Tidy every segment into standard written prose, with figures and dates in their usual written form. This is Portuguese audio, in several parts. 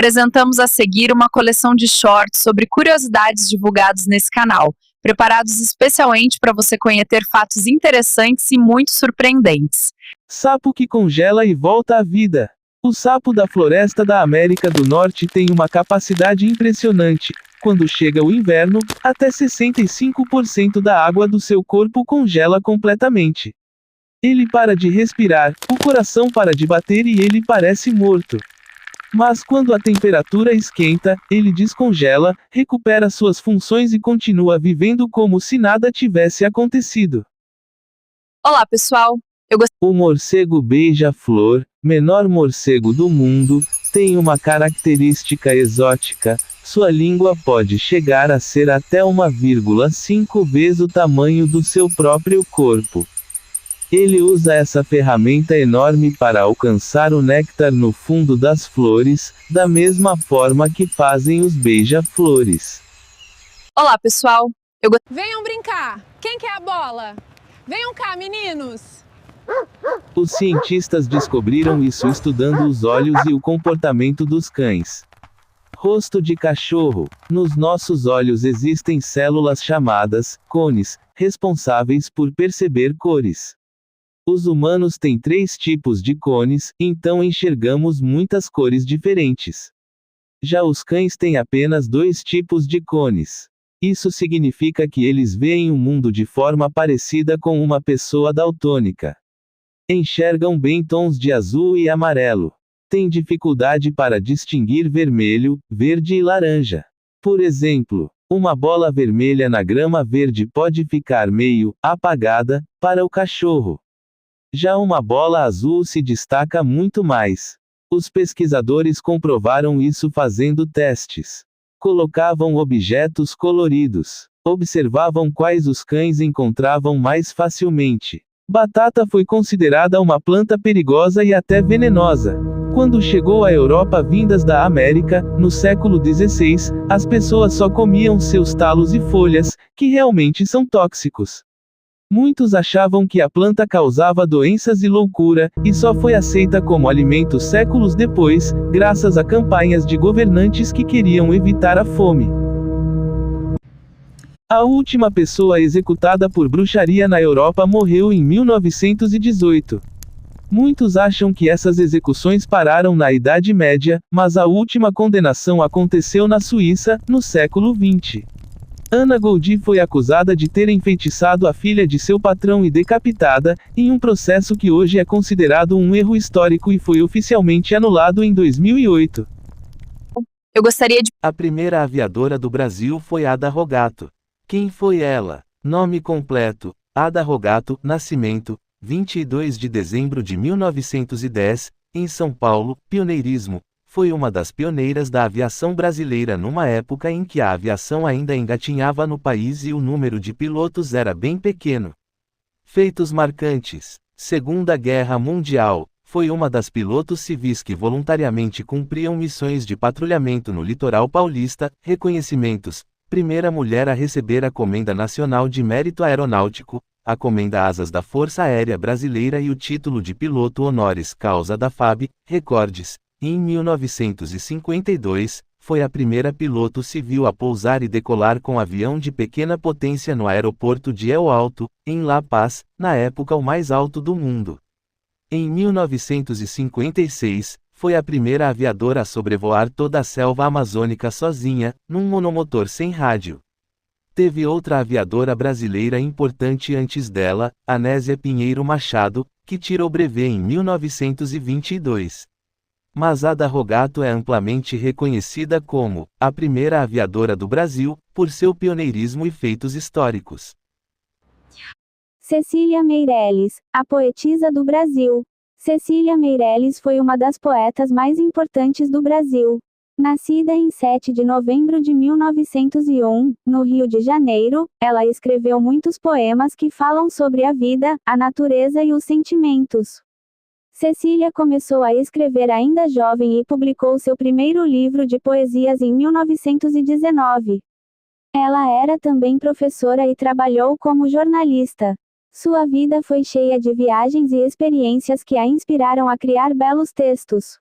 Apresentamos a seguir uma coleção de shorts sobre curiosidades divulgados nesse canal, preparados especialmente para você conhecer fatos interessantes e muito surpreendentes. Sapo que congela e volta à vida. O sapo da floresta da América do Norte tem uma capacidade impressionante. Quando chega o inverno, até 65% da água do seu corpo congela completamente. Ele para de respirar, o coração para de bater e ele parece morto. Mas quando a temperatura esquenta, ele descongela, recupera suas funções e continua vivendo como se nada tivesse acontecido. Olá, pessoal! O morcego beija-flor, menor morcego do mundo, tem uma característica exótica: sua língua pode chegar a ser até 1,5 vezes o tamanho do seu próprio corpo. Ele usa essa ferramenta enorme para alcançar o néctar no fundo das flores, da mesma forma que fazem os beija-flores. Olá, pessoal! Venham brincar! Quem quer a bola? Venham cá, meninos! Os cientistas descobriram isso estudando os olhos e o comportamento dos cães. Rosto de cachorro. Nos nossos olhos existem células chamadas cones, responsáveis por perceber cores. Os humanos têm 3 tipos de cones, então enxergamos muitas cores diferentes. Já os cães têm apenas 2 tipos de cones. Isso significa que eles veem o mundo de forma parecida com uma pessoa daltônica. Enxergam bem tons de azul e amarelo. Têm dificuldade para distinguir vermelho, verde e laranja. Por exemplo, uma bola vermelha na grama verde pode ficar meio apagada para o cachorro. Já uma bola azul se destaca muito mais. Os pesquisadores comprovaram isso fazendo testes. Colocavam objetos coloridos. Observavam quais os cães encontravam mais facilmente. Batata foi considerada uma planta perigosa e até venenosa. Quando chegou à Europa vindas da América, no século XVI, as pessoas só comiam seus talos e folhas, que realmente são tóxicos. Muitos achavam que a planta causava doenças e loucura, e só foi aceita como alimento séculos depois, graças a campanhas de governantes que queriam evitar a fome. A última pessoa executada por bruxaria na Europa morreu em 1918. Muitos acham que essas execuções pararam na Idade Média, mas a última condenação aconteceu na Suíça, no século XX. Anna Goldie foi acusada de ter enfeitiçado a filha de seu patrão e decapitada, em um processo que hoje é considerado um erro histórico e foi oficialmente anulado em 2008. A primeira aviadora do Brasil foi Ada Rogato. Quem foi ela? Nome completo: Ada Rogato, nascimento, 22 de dezembro de 1910, em São Paulo, pioneirismo. Foi uma das pioneiras da aviação brasileira numa época em que a aviação ainda engatinhava no país e o número de pilotos era bem pequeno. Feitos marcantes: Segunda Guerra Mundial, foi uma das pilotos civis que voluntariamente cumpriam missões de patrulhamento no litoral paulista. Reconhecimentos: primeira mulher a receber a Comenda Nacional de Mérito Aeronáutico, a Comenda Asas da Força Aérea Brasileira e o título de piloto honoris causa da FAB. Recordes: em 1952, foi a primeira piloto civil a pousar e decolar com avião de pequena potência no aeroporto de El Alto, em La Paz, na época o mais alto do mundo. Em 1956, foi a primeira aviadora a sobrevoar toda a selva amazônica sozinha, num monomotor sem rádio. Teve outra aviadora brasileira importante antes dela, Anésia Pinheiro Machado, que tirou brevet em 1922. Mas Ada Rogato é amplamente reconhecida como a primeira aviadora do Brasil, por seu pioneirismo e feitos históricos. Cecília Meirelles, a poetisa do Brasil. Cecília Meirelles foi uma das poetas mais importantes do Brasil. Nascida em 7 de novembro de 1901, no Rio de Janeiro, ela escreveu muitos poemas que falam sobre a vida, a natureza e os sentimentos. Cecília começou a escrever ainda jovem e publicou seu primeiro livro de poesias em 1919. Ela era também professora e trabalhou como jornalista. Sua vida foi cheia de viagens e experiências que a inspiraram a criar belos textos.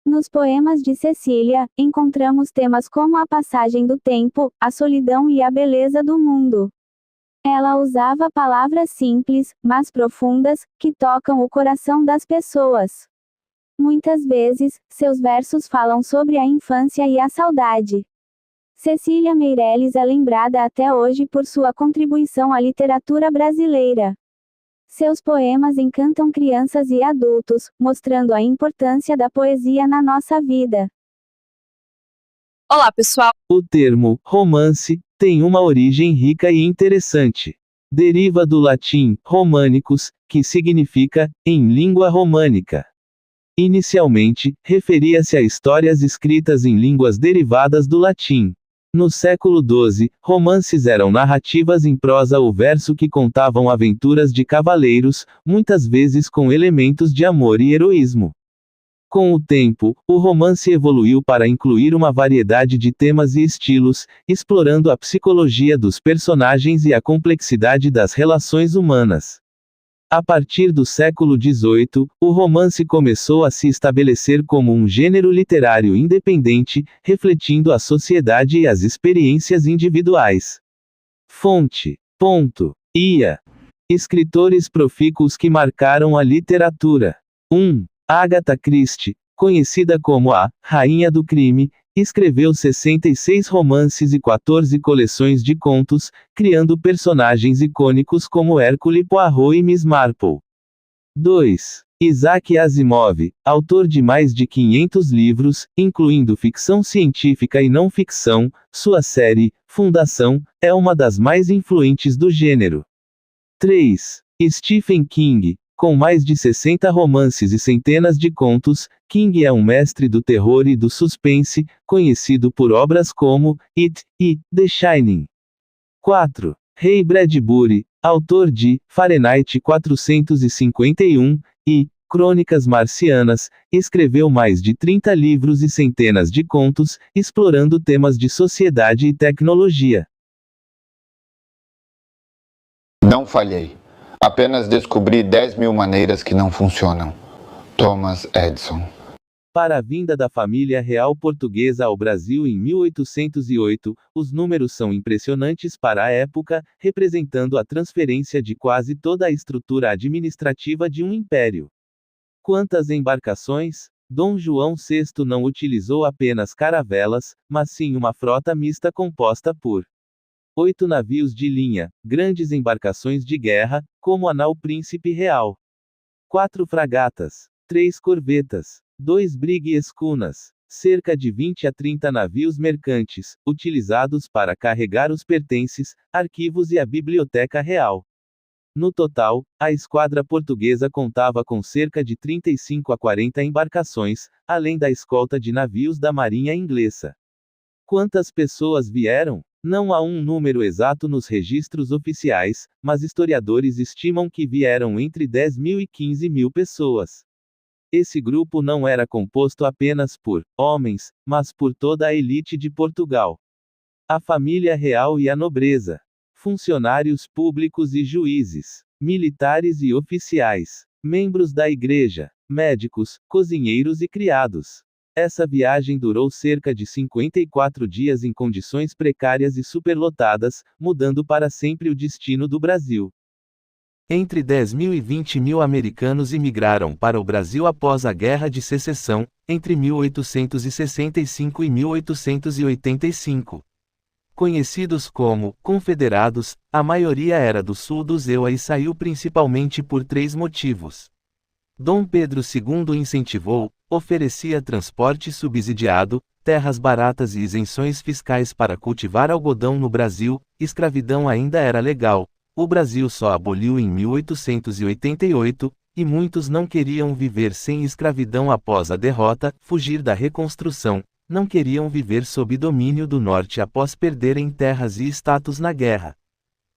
Nos poemas de Cecília, encontramos temas como a passagem do tempo, a solidão e a beleza do mundo. Ela usava palavras simples, mas profundas, que tocam o coração das pessoas. Muitas vezes, seus versos falam sobre a infância e a saudade. Cecília Meirelles é lembrada até hoje por sua contribuição à literatura brasileira. Seus poemas encantam crianças e adultos, mostrando a importância da poesia na nossa vida. Olá, pessoal! O termo romance tem uma origem rica e interessante. Deriva do latim romanicus, que significa em língua românica. Inicialmente, referia-se a histórias escritas em línguas derivadas do latim. No século XII, romances eram narrativas em prosa ou verso que contavam aventuras de cavaleiros, muitas vezes com elementos de amor e heroísmo. Com o tempo, o romance evoluiu para incluir uma variedade de temas e estilos, explorando a psicologia dos personagens e a complexidade das relações humanas. A partir do século XVIII, o romance começou a se estabelecer como um gênero literário independente, refletindo a sociedade e as experiências individuais. Fonte. Ia. Escritores profícuos que marcaram a literatura. 1. Agatha Christie, conhecida como a Rainha do Crime, escreveu 66 romances e 14 coleções de contos, criando personagens icônicos como Hercule Poirot e Miss Marple. 2. Isaac Asimov, autor de mais de 500 livros, incluindo ficção científica e não ficção, sua série, Fundação, é uma das mais influentes do gênero. 3. Stephen King, com mais de 60 romances e centenas de contos, King é um mestre do terror e do suspense, conhecido por obras como It e The Shining. 4. Ray Bradbury, autor de Fahrenheit 451 e Crônicas Marcianas, escreveu mais de 30 livros e centenas de contos, explorando temas de sociedade e tecnologia. Não falhei. Apenas descobri 10.000 maneiras que não funcionam. Thomas Edison. Para a vinda da família real portuguesa ao Brasil em 1808, os números são impressionantes para a época, representando a transferência de quase toda a estrutura administrativa de um império. Quantas embarcações? Dom João VI não utilizou apenas caravelas, mas sim uma frota mista composta por 8 navios de linha, grandes embarcações de guerra, como a nau Príncipe Real, 4 fragatas, 3 corvetas, 2 brigue-escunas, cerca de 20 a 30 navios mercantes, utilizados para carregar os pertences, arquivos e a biblioteca real. No total, a esquadra portuguesa contava com cerca de 35 a 40 embarcações, além da escolta de navios da marinha inglesa. Quantas pessoas vieram? Não há um número exato nos registros oficiais, mas historiadores estimam que vieram entre 10.000 e 15.000 pessoas. Esse grupo não era composto apenas por homens, mas por toda a elite de Portugal. A família real e a nobreza. Funcionários públicos e juízes, militares e oficiais, membros da igreja, médicos, cozinheiros e criados. Essa viagem durou cerca de 54 dias em condições precárias e superlotadas, mudando para sempre o destino do Brasil. Entre 10.000 e 20.000 americanos imigraram para o Brasil após a Guerra de Secessão, entre 1865 e 1885. Conhecidos como confederados, a maioria era do sul do EUA e saiu principalmente por 3 motivos. Dom Pedro II incentivou, oferecia transporte subsidiado, terras baratas e isenções fiscais para cultivar algodão no Brasil, escravidão ainda era legal. O Brasil só aboliu em 1888, e muitos não queriam viver sem escravidão após a derrota, fugir da reconstrução, não queriam viver sob domínio do norte após perderem terras e status na guerra.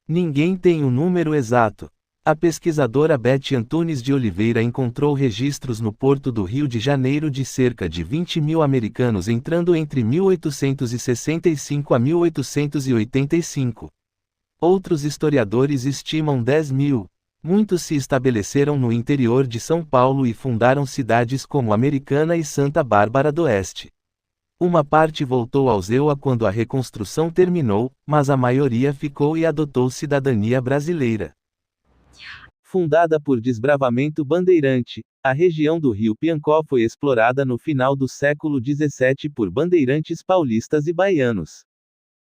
Ninguém tem o número exato. A pesquisadora Beth Antunes de Oliveira encontrou registros no Porto do Rio de Janeiro de cerca de 20.000 americanos entrando entre 1865 a 1885. Outros historiadores estimam 10.000. Muitos se estabeleceram no interior de São Paulo e fundaram cidades como Americana e Santa Bárbara do Oeste. Uma parte voltou ao EUA quando a reconstrução terminou, mas a maioria ficou e adotou cidadania brasileira. Fundada por desbravamento bandeirante, a região do Rio Piancó foi explorada no final do século XVII por bandeirantes paulistas e baianos.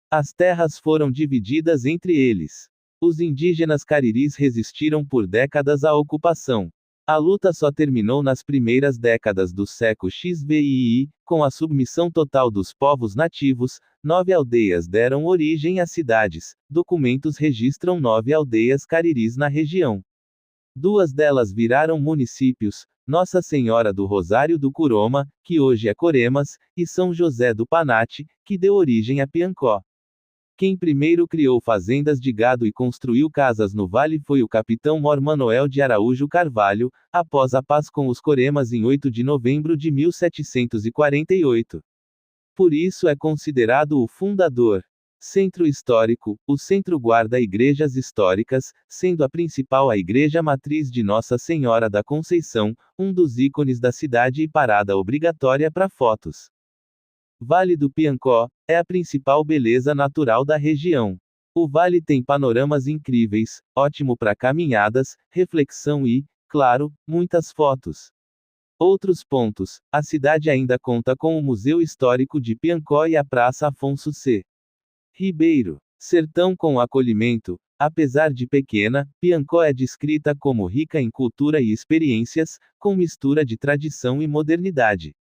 As terras foram divididas entre eles. Os indígenas cariris resistiram por décadas à ocupação. A luta só terminou nas primeiras décadas do século XVI, com a submissão total dos povos nativos. 9 aldeias deram origem a cidades. Documentos registram 9 aldeias cariris na região. 2 delas viraram municípios: Nossa Senhora do Rosário do Curoma, que hoje é Coremas, e São José do Panate, que deu origem a Piancó. Quem primeiro criou fazendas de gado e construiu casas no vale foi o capitão Mor Manoel de Araújo Carvalho, após a paz com os Coremas em 8 de novembro de 1748. Por isso é considerado o fundador. Centro histórico: o centro guarda igrejas históricas, sendo a principal a Igreja Matriz de Nossa Senhora da Conceição, um dos ícones da cidade e parada obrigatória para fotos. Vale do Piancó é a principal beleza natural da região. O vale tem panoramas incríveis, ótimo para caminhadas, reflexão e, claro, muitas fotos. Outros pontos: a cidade ainda conta com o Museu Histórico de Piancó e a Praça Afonso C. Ribeiro. Sertão com acolhimento. Apesar de pequena, Piancó é descrita como rica em cultura e experiências, com mistura de tradição e modernidade.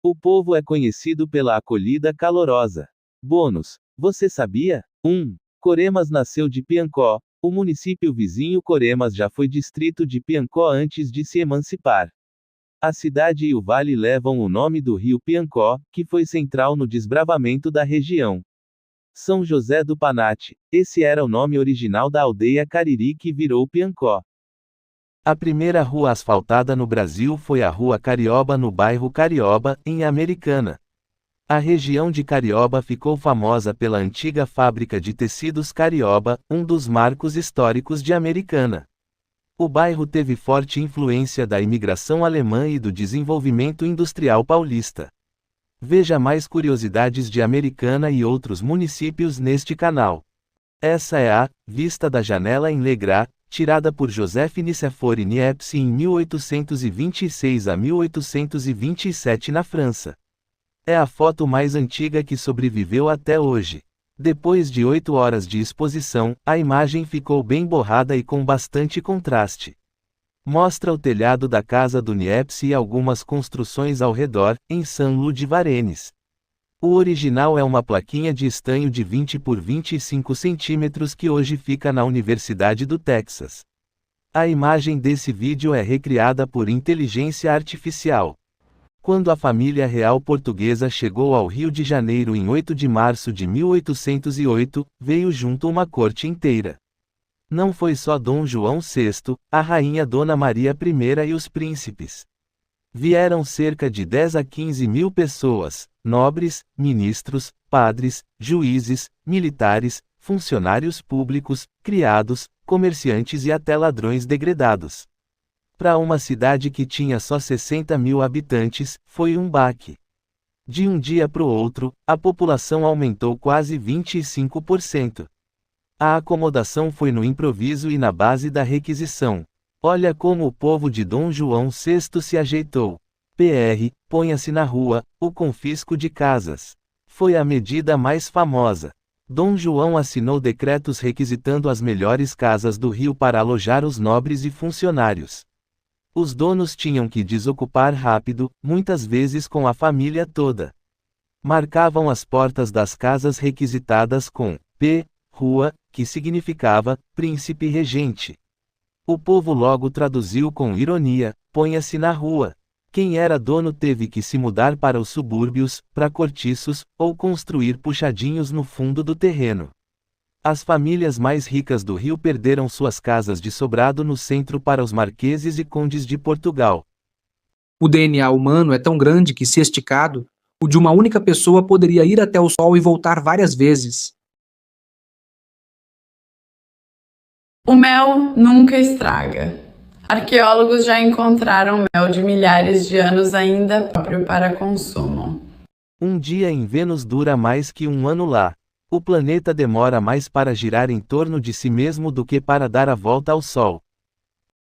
O povo é conhecido pela acolhida calorosa. Bônus: você sabia? 1. Coremas nasceu de Piancó. O município vizinho Coremas já foi distrito de Piancó antes de se emancipar. A cidade e o vale levam o nome do rio Piancó, que foi central no desbravamento da região. São José do Panate. Esse era o nome original da aldeia Cariri que virou Piancó. A primeira rua asfaltada no Brasil foi a Rua Carioba no bairro Carioba, em Americana. A região de Carioba ficou famosa pela antiga fábrica de tecidos Carioba, um dos marcos históricos de Americana. O bairro teve forte influência da imigração alemã e do desenvolvimento industrial paulista. Veja mais curiosidades de Americana e outros municípios neste canal. Essa é a vista da janela em Legrá, tirada por Joseph Nicéphore Niepce em 1826 a 1827 na França. É a foto mais antiga que sobreviveu até hoje. Depois de 8 horas de exposição, a imagem ficou bem borrada e com bastante contraste. Mostra o telhado da casa do Niepce e algumas construções ao redor, em Saint-Lô de Varennes. O original é uma plaquinha de estanho de 20 por 25 centímetros que hoje fica na Universidade do Texas. A imagem desse vídeo é recriada por inteligência artificial. Quando a família real portuguesa chegou ao Rio de Janeiro em 8 de março de 1808, veio junto uma corte inteira. Não foi só Dom João VI, a rainha Dona Maria I e os príncipes. Vieram cerca de 10 a 15 mil pessoas, nobres, ministros, padres, juízes, militares, funcionários públicos, criados, comerciantes e até ladrões degredados. Para uma cidade que tinha só 60 mil habitantes, foi um baque. De um dia para o outro, a população aumentou quase 25%. A acomodação foi no improviso e na base da requisição. Olha como o povo de Dom João VI se ajeitou. PR, ponha-se na rua, o confisco de casas. Foi a medida mais famosa. Dom João assinou decretos requisitando as melhores casas do Rio para alojar os nobres e funcionários. Os donos tinham que desocupar rápido, muitas vezes com a família toda. Marcavam as portas das casas requisitadas com P. Rua, que significava príncipe regente. O povo logo traduziu com ironia: ponha-se na rua. Quem era dono teve que se mudar para os subúrbios, para cortiços, ou construir puxadinhos no fundo do terreno. As famílias mais ricas do Rio perderam suas casas de sobrado no centro para os marqueses e condes de Portugal. O DNA humano é tão grande que, se esticado, o de uma única pessoa poderia ir até o Sol e voltar várias vezes. O mel nunca estraga. Arqueólogos já encontraram mel de milhares de anos ainda próprio para consumo. Um dia em Vênus dura mais que um ano lá. O planeta demora mais para girar em torno de si mesmo do que para dar a volta ao Sol.